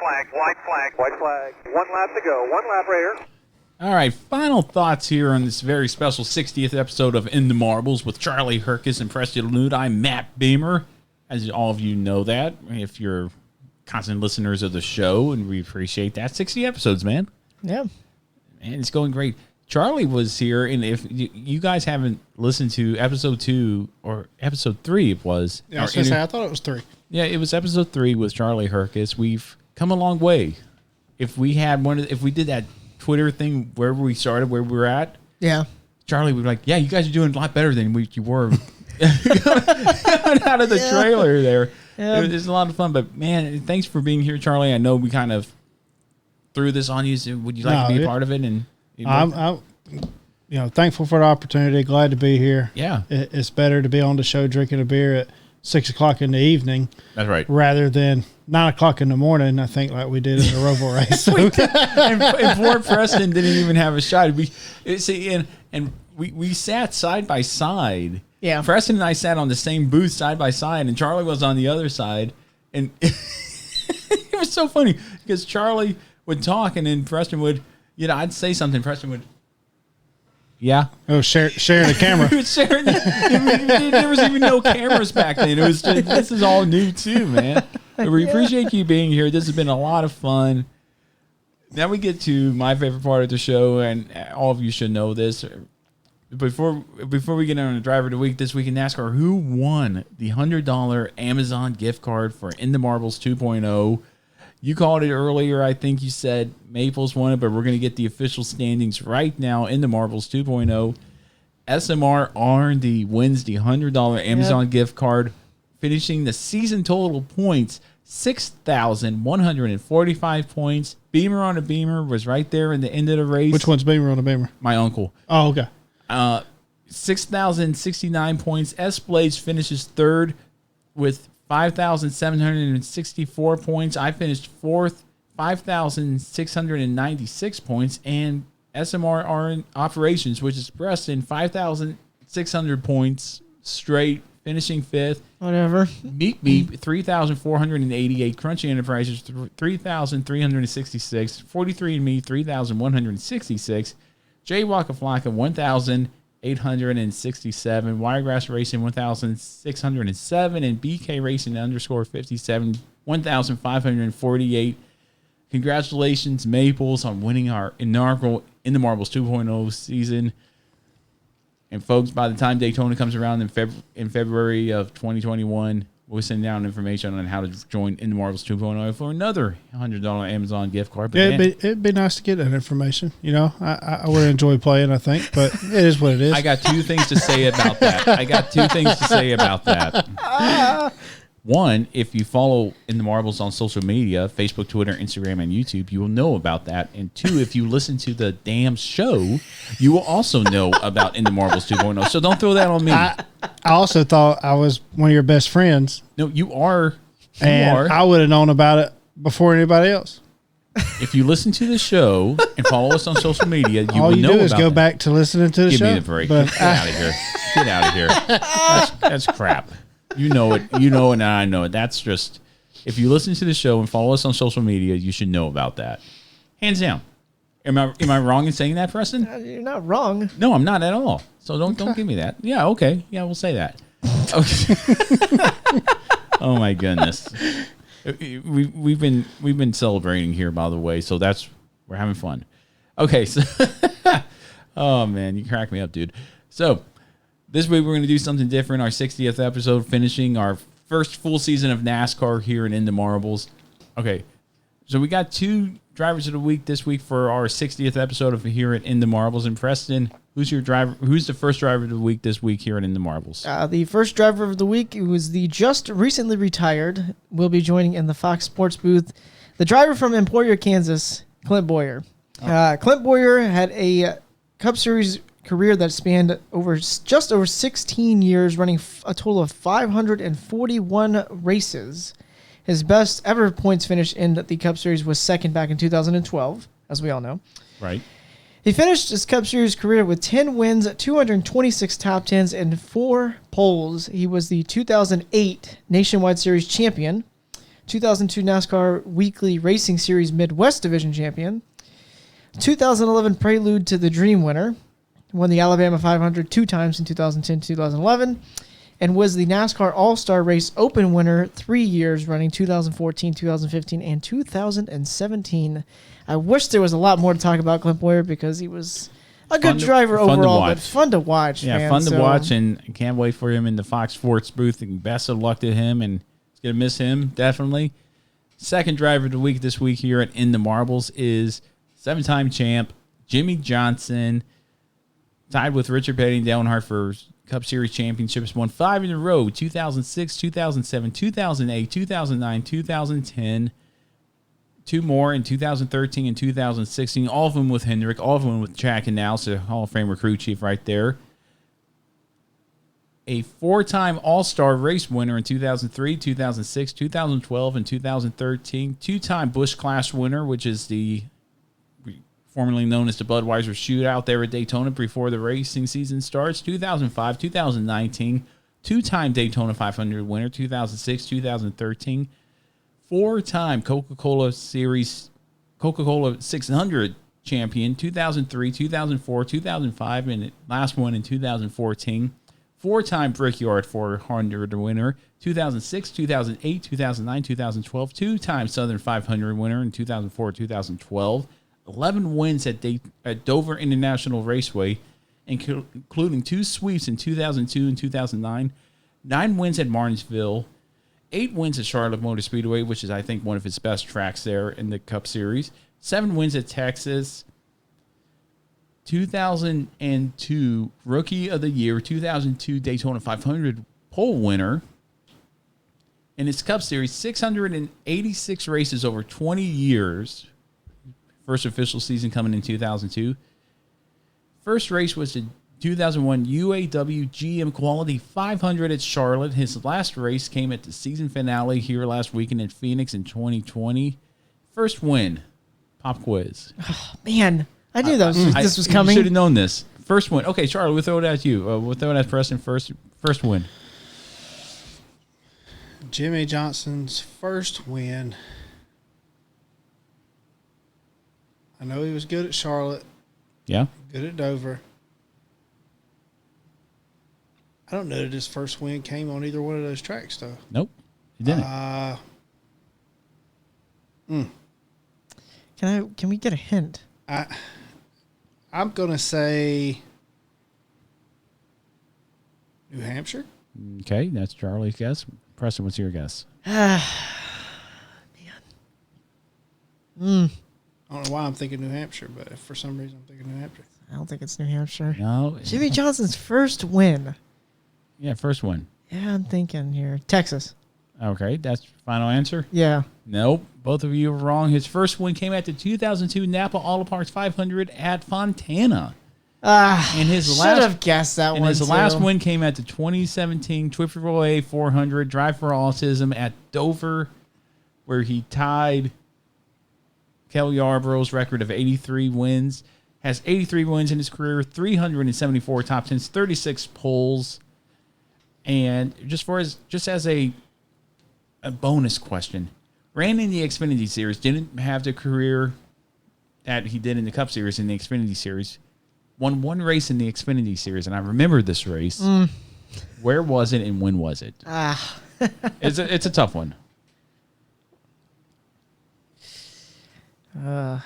White flag. 1 lap to go. 1 lap right here. All right, final thoughts here on this very special 60th episode of In the Marbles with Charlie Herkus and Preston Lude. I'm Matt Beamer, as all of you know that, if you're constant listeners of the show, and we appreciate that. 60 episodes, man. Yeah. Man, it's going great. Charlie was here, and if you guys haven't listened to episode 2 or episode 3, it was. Yeah, I was going to say, I thought it was 3. Yeah, it was episode 3 with Charlie Herkus. We've come a long way. If we did that Twitter thing wherever we started, where we were at, yeah, Charlie would be like, "Yeah, you guys are doing a lot better than you were coming out of the trailer there." Yeah. It was a lot of fun, but man, thanks for being here, Charlie. I know we kind of threw this on you. So would you like to be a part of it? And I'm thankful for the opportunity. Glad to be here. Yeah, it's better to be on the show drinking a beer at 6 o'clock in the evening. That's right. Rather than 9 o'clock in the morning, I think, like we did in the Roval race. and poor Preston didn't even have a shot. We sat side by side. Yeah. Preston and I sat on the same booth side by side, and Charlie was on the other side. And it was so funny because Charlie would talk, and then Preston would, I'd say something. Preston would, yeah. Oh, share the camera. He was sharing there was even no cameras back then. It was just, this is all new too, man. We appreciate you being here. This has been a lot of fun. Now we get to my favorite part of the show, and all of you should know this. Before we get on the driver of the week this week in NASCAR, who won the $100 Amazon gift card for In the Marbles 2.0? You called it earlier. I think you said Maples won it, but we're going to get the official standings right now. In the Marbles 2.0, SMR R&D wins the $100 Amazon gift card, finishing the season total points 6,145 points. Beamer on a Beamer was right there in the end of the race. Which one's Beamer on a Beamer? My uncle. Oh, okay. 6,069 points. S-Blades finishes third with 5,764 points. I finished fourth, 5,696 points. And SMR Operations, which is Preston, 5,600 points straight, finishing fifth. Whatever. Beep Beep, 3,488. Crunchy Enterprises, 3,366. 43andMe, 3,166. J Waka Flocka, 1,867. Wiregrass Racing, 1,607. And BK Racing _57, 1,548. Congratulations, Maples, on winning our inaugural In the Marbles 2.0 season. And folks, by the time Daytona comes around in February of 2021, we'll send down information on how to join In the Marbles 2.0 for another $100 Amazon gift card. But yeah, it'd be nice to get that information. I would enjoy playing, I think, but it is what it is. I got two things to say about that. One, if you follow In the Marbles on social media, Facebook, Twitter, Instagram, and YouTube, you will know about that. And two, if you listen to the damn show, you will also know about In the Marbles 2.0. So don't throw that on me. I also thought I was one of your best friends. No, you are. I would have known about it before anybody else. If you listen to the show and follow us on social media, you will know about it. All you do is go back to listening to the show. Give me the break. Get out of here. Get out of here. That's crap. You know it, and I know it. That's just, if you listen to the show and follow us on social media, you should know about that. Hands down. Am I wrong in saying that, Preston? You're not wrong. No, I'm not at all. So don't give me that. Yeah, okay. Yeah, we'll say that. Okay. Oh my goodness. We've been celebrating here, by the way. So we're having fun. Okay, so oh man, you crack me up, dude. So this week we're going to do something different. Our 60th episode, finishing our first full season of NASCAR here in the Marbles. Okay, so we got two drivers of the week this week for our 60th episode of here at In the Marbles. And Preston, who's the first driver of the week this week here at In the Marbles? The first driver of the week, who was the just recently retired, will be joining in the Fox Sports booth. The driver from Emporia, Kansas, Clint Boyer. Clint Boyer had a Cup Series career that spanned just over 16 years, running a total of 541 races. His best ever points finish in the Cup Series was second back in 2012, as we all know. Right. He finished his Cup Series career with 10 wins, 226 top 10s, and 4 poles. He was the 2008 Nationwide Series champion, 2002 NASCAR Weekly Racing Series Midwest Division champion. 2011 Prelude to the Dream winner. Won the Alabama 500 two times in 2010, 2011. And was the NASCAR All-Star Race Open winner 3 years, running 2014, 2015, and 2017. I wish there was a lot more to talk about Clint Boyer because he was a good driver overall, but fun to watch. Yeah, man. fun to watch, and I can't wait for him in the Fox Sports booth. And best of luck to him, and it's going to miss him, definitely. Second driver of the week this week here at In the Marbles is seven-time champ Jimmy Johnson, tied with Richard Petty and Dale Earnhardt for Cup Series championships. Won 5 in a row: 2006, 2007, 2008, 2009, 2010. 2 more in 2013 and 2016. All of them with Hendrick. All of them with Jack and now, so Hall of Famer crew chief right there. A 4-time All-Star race winner in 2003, 2006, 2012, and 2013. 2-time Busch Clash winner, which is the formerly known as the Budweiser Shootout there at Daytona before the racing season starts. 2005, 2019. 2-time Daytona 500 winner, 2006, 2013. 4-time Coca-Cola 600 champion, 2003, 2004, 2005, and last one in 2014. 4-time Brickyard 400 winner, 2006, 2008, 2009, 2012. 2-time Southern 500 winner in 2004, 2012. 11 wins at Dover International Raceway, including 2 sweeps in 2002 and 2009. 9 wins at Martinsville. 8 wins at Charlotte Motor Speedway, which is, I think, one of his best tracks there in the Cup Series. 7 wins at Texas. 2002 Rookie of the Year. 2002 Daytona 500 pole winner. In his Cup Series, 686 races over 20 years. First official season coming in 2002. First race was the 2001 UAW GM Quality 500 at Charlotte. His last race came at the season finale here last weekend in Phoenix in 2020. First win. Pop quiz. Oh, man, I knew this was coming. You should have known this. First win. Okay, Charlotte, we'll throw it at you. We'll throw it at Preston first. First win. Jimmy Johnson's first win. I know he was good at Charlotte. Yeah. Good at Dover. I don't know that his first win came on either one of those tracks, though. Nope. He didn't. Can we get a hint? I'm gonna say New Hampshire. Okay, that's Charlie's guess. Preston, what's your guess? Man. I don't know why I'm thinking New Hampshire, but for some reason I'm thinking New Hampshire. I don't think it's New Hampshire. No. Jimmy Johnson's first win. Yeah, first win. Yeah, I'm thinking here. Texas. Okay, that's your final answer? Yeah. Nope. Both of you are wrong. His first win came at the 2002 Napa Auto Parts 500 at Fontana. And should have guessed that one. And his last win came at the 2017 AAA 400 Drive for Autism at Dover, where he tied Kelly Yarborough's record of 83 wins. Has 83 wins in his career, 374 top 10s, 36 poles. And just as a bonus question, ran in the Xfinity Series, didn't have the career that he did in the Cup Series in the Xfinity Series. Won 1 race in the Xfinity Series, and I remember this race. Where was it and when was it? It's a tough one. I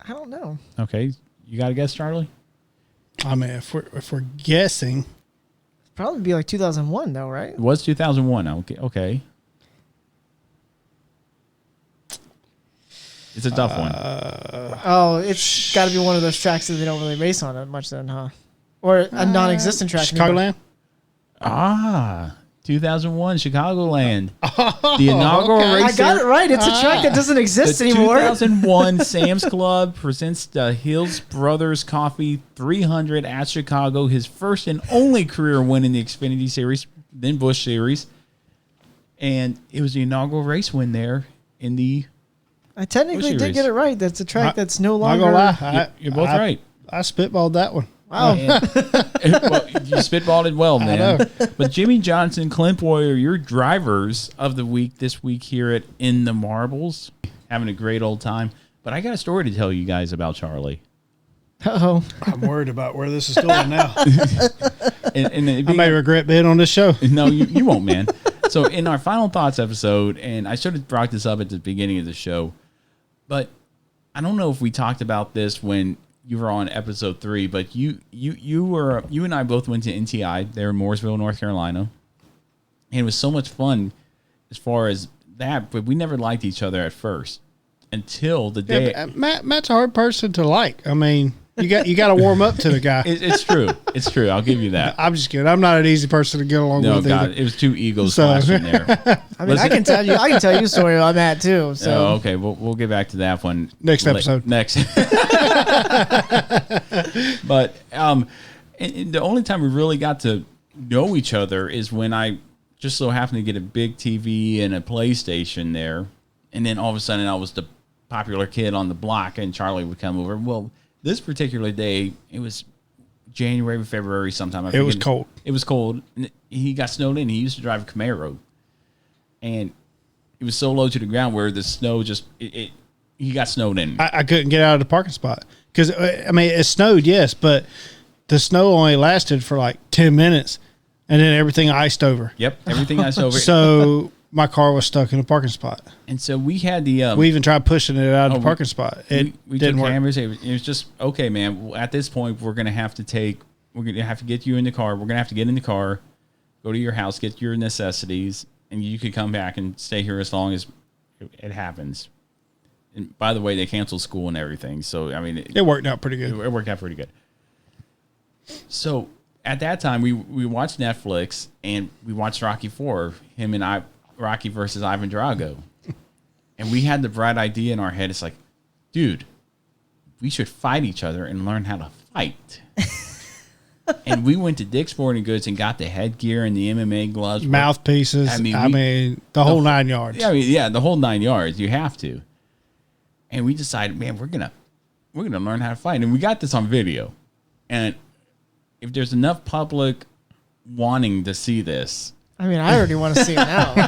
don't know. Okay, you got to guess, Charlie? I mean, if we're guessing, Probably be like 2001 though, right? It was 2001. Okay. It's a tough one. It's got to be one of those tracks that they don't really race on it much then, huh? Or a non-existent track. Chicagoland. 2001 Chicagoland. The inaugural race. I got it right. It's a track that doesn't exist The anymore. 2001 Sam's Club presents the Hills Brothers Coffee 300 at Chicago. His first and only career win in the Xfinity Series, then Busch Series. And it was the inaugural race win there in the I technically did get it right. That's a track that's no longer. I'm gonna lie. You're both right. I spitballed that one. Wow. Well, you spitballed it well, man. But Jimmy Johnson, Clint Boyer, your drivers of the week this week here at In the Marbles, having a great old time. But I got a story to tell you guys about Charlie. Uh-oh. I'm worried about where this is going now. And I may regret being on this show. No, you won't, man. So in our Final Thoughts episode, and I should have brought this up at the beginning of the show, but I don't know if we talked about this when you were on episode 3, but you and I both went to NTI there in Mooresville, North Carolina, and it was so much fun as far as that, but we never liked each other at first until the day. Yeah, Matt's a hard person to like. I mean, you got to warm up to the guy. It's true. It's true. I'll give you that. I'm just kidding. I'm not an easy person to get along No, with. God, Either. it was two egos clashing there. I mean, I can tell you a story on that too. So Oh, okay, we'll get back to that one Next episode. Next. But and the only time we really got to know each other is when I just so happened to get a big TV and a PlayStation there, and then all of a sudden I was the popular kid on the block, and Charlie would come over. Well, this particular day, it was January, February, sometime. It was cold. It was cold. And he got snowed in. He used to drive a Camaro, and it was so low to the ground where the snow just he got snowed in. I couldn't get out of the parking spot because I mean it snowed, yes, but the snow only lasted for like 10 minutes, and then everything iced over. Yep, everything iced over. So my car was stuck in a parking spot. And so we had the We even tried pushing it out of the parking spot. It we didn't took work. cameras. It was just okay, man. Well, at this point, we're gonna have to get you in the car. We're gonna have to get in the car, go to your house, get your necessities, and you could come back and stay here as long as it happens. And by the way, they canceled school and everything. So I mean, It worked out pretty good. it worked out pretty good. So at that time, we watched Netflix and we watched Rocky IV. Him and I, Rocky versus Ivan Drago. And we had the bright idea in our head. It's like, dude, we should fight each other and learn how to fight. And we went to Dick's Sporting Goods and got the headgear and the MMA gloves. Mouthpieces. I mean, the whole 9 yards. Yeah, the whole 9 yards. You have to. And we decided, man, we're gonna learn how to fight. And we got this on video. And if there's enough public wanting to see this, I mean, I already want to see it now. So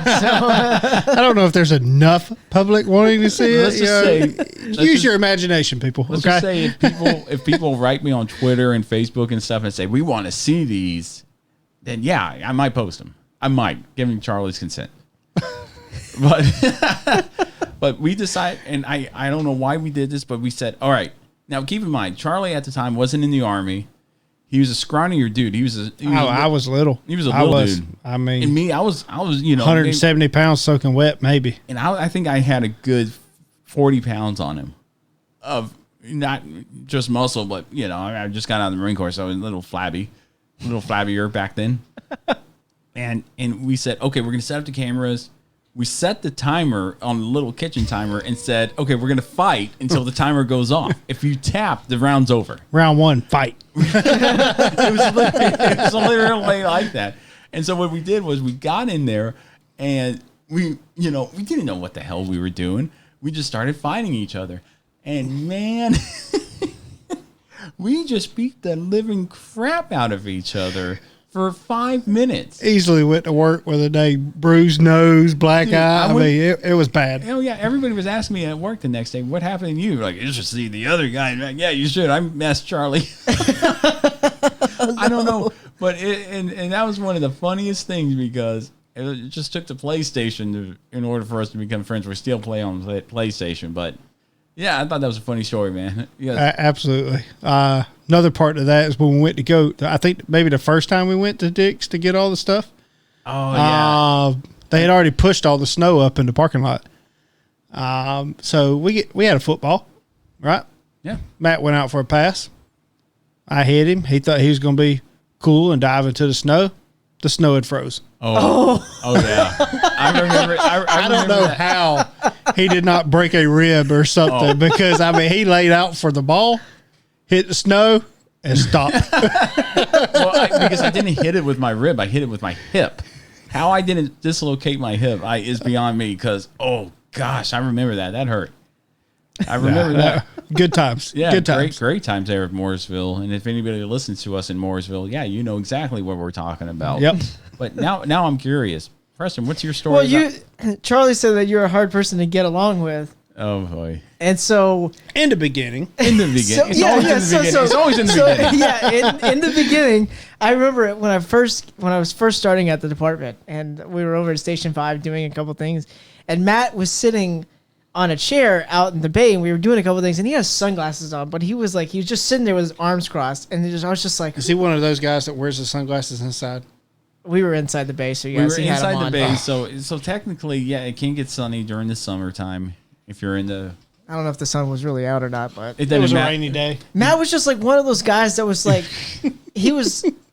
I don't know if there's enough public wanting to see Let's it. just say, Use your imagination, people. let's Okay. just say if people write me on Twitter and Facebook and stuff and say we want to see these, then yeah, I might post them. I might, giving Charlie's consent. But we decided, and I don't know why we did this, but we said, all right. Now keep in mind, Charlie at the time wasn't in the Army. He was a scrawnier dude. I was little. He was a little dude. I mean, And me, I was 170 pounds soaking wet, maybe. And I think I had a good 40 pounds on him of not just muscle, but I just got out of the Marine Corps, so I was a little flabbier back then. And we said, okay, we're gonna set up the cameras. We set the timer on the little kitchen timer and said, okay, we're gonna fight until the timer goes off. If you tap, the round's over. Round 1, fight. It was literally like that. And so what we did was we got in there and we didn't know what the hell we were doing. We just started fighting each other. And man, we just beat the living crap out of each other for 5 minutes. Easily went to work with a bruised nose, black eye. I mean, it was bad. Oh yeah, everybody was asking me at work the next day, what happened to you? Like, you should see the other guy. Like, yeah, you should. I messed Charlie. I don't know, but and that was one of the funniest things because it just took the PlayStation in order for us to become friends. We're still playing on PlayStation, but yeah, I thought that was a funny story, man. Yeah, Absolutely. Another part of that is when we went to go. I think maybe the first time we went to Dick's to get all the stuff. Oh yeah. They had already pushed all the snow up in the parking lot. So we had a football, right? Yeah. Matt went out for a pass. I hit him. He thought he was going to be cool and dive into the snow. The snow had froze. Oh yeah. I remember. I don't know that. how he did not break a rib or something because I mean he laid out for the ball, hit the snow, and stopped. Well, because I didn't hit it with my rib, I hit it with my hip. How I didn't dislocate my hip is beyond me. Because oh gosh, I remember that. That hurt. I remember that. Good times. Yeah, Good times. great times there at Mooresville. And if anybody listens to us in Mooresville, yeah, you know exactly what we're talking about. Yep. But now I'm curious. Preston, what's your story? Well, Charlie said that you're a hard person to get along with. Oh, boy. And so... In the beginning. In the beginning. It's always in the beginning. Yeah, in the beginning, I remember it when I was first starting at the department, and we were over at Station 5 doing a couple things, and Matt was sitting on a chair out in the bay, and we were doing a couple things, and he has sunglasses on, but he was just sitting there with his arms crossed, and I was just like... Is he one of those guys that wears the sunglasses inside? We were inside the bay, so we were inside the bay, so technically, yeah, it can get sunny during the summertime if you're in the... I don't know if the sun was really out or not, but it was a rainy day. Matt was just like one of those guys that was like,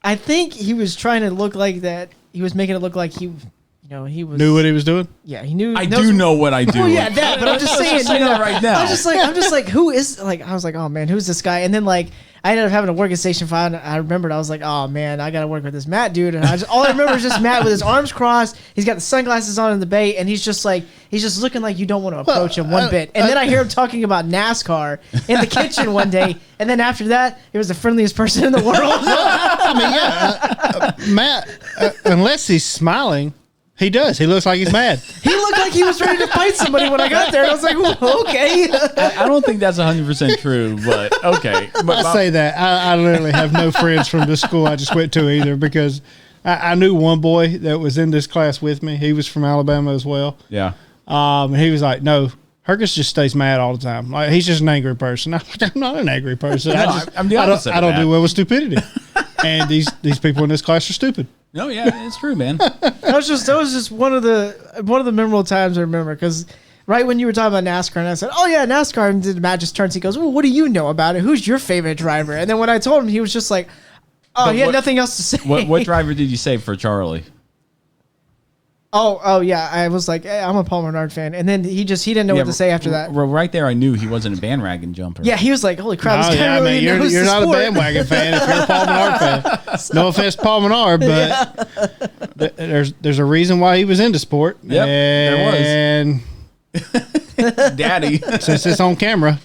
I think he was trying to look like that. He was making it look like he was... Knew what he was doing? Yeah, he knew. I do know what I do. Well, yeah, that, but I'm just saying, right now. I'm just like, who is, like, I was like, oh man, who's this guy? And then like, I ended up having to work at Station 5, and I remembered, I was like, oh man, I got to work with this Matt dude. And all I remember is just Matt with his arms crossed. He's got the sunglasses on in the bay, and he's just looking like you don't want to approach him one bit. And then I hear him talking about NASCAR in the kitchen one day. And then after that, he was the friendliest person in the world. I mean, yeah, Matt, unless he's smiling, he does. He looks like he's mad. He looked like he was ready to fight somebody when I got there. And I was like, okay. I don't think that's 100% true, but okay. But I say that. I literally have no friends from the school I just went to either, because I knew one boy that was in this class with me. He was from Alabama as well. Yeah. He was like, no, Hercus just stays mad all the time. Like, he's just an angry person. I'm like, I'm not an angry person. No, I'm the opposite. I don't do well with stupidity. And these people in this class are stupid. No, yeah, it's true, man. That was just one of the memorable times I remember, because right when you were talking about NASCAR, and I said, oh yeah, NASCAR, and then Matt just turns, he goes, well, what do you know about it? Who's your favorite driver? And then when I told him, he was just like, he had nothing else to say. What driver did you say for Charlie? Oh yeah, I was like, hey, I'm a Paul Menard fan, and then he didn't know what to say after that. Well, right there, I knew he wasn't a bandwagon jumper. Yeah, he was like, holy crap, this guy really you're knows the not sport. a bandwagon fan if you're a Paul Menard fan. No offense to Paul Menard, but there's a reason why he was into sport. Yep, and there was. Daddy. Since it's on camera.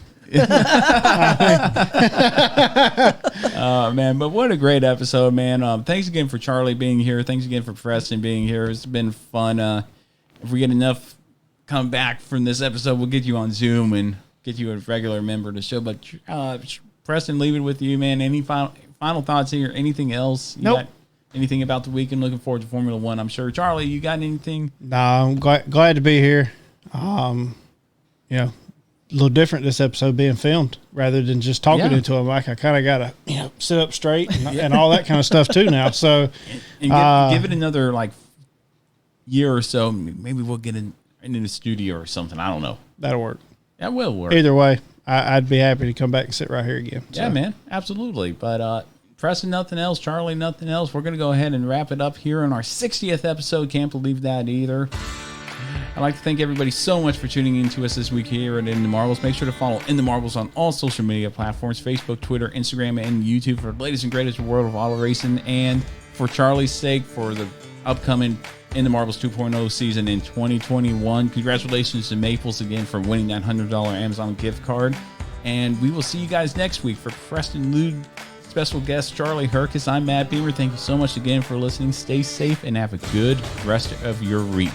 Man, but what a great episode, man. Thanks again for Charlie being here. Thanks again for Preston being here. It's been fun. If we get enough come back from this episode, we'll get you on Zoom and get you a regular member of the show. But Preston, leave it with you, man. Any final thoughts here? Anything else? Nope. Got anything about the weekend? Looking forward to Formula One, I'm sure. Charlie, you got anything? No, I'm glad to be here. A little different this episode being filmed rather than just talking into him. Like, I kind of got to sit up straight and all that kind of stuff too now. So and give it another year or so. Maybe we'll get into the studio or something. I don't know. That'll work. That will work. Either way, I'd be happy to come back and sit right here again. Yeah, man, absolutely. But Preston, nothing else. Charlie, nothing else. We're gonna go ahead and wrap it up here on our 60th episode. Can't believe that either. I'd like to thank everybody so much for tuning in to us this week here at In the Marbles. Make sure to follow In the Marbles on all social media platforms, Facebook, Twitter, Instagram, and YouTube for the latest and greatest world of auto racing. And for Charlie's sake, for the upcoming In the Marbles 2.0 season in 2021. Congratulations to Maples again for winning that $100 Amazon gift card. And we will see you guys next week. For Preston Lude, special guest Charlie Hercus, I'm Matt Beamer. Thank you so much again for listening. Stay safe and have a good rest of your week.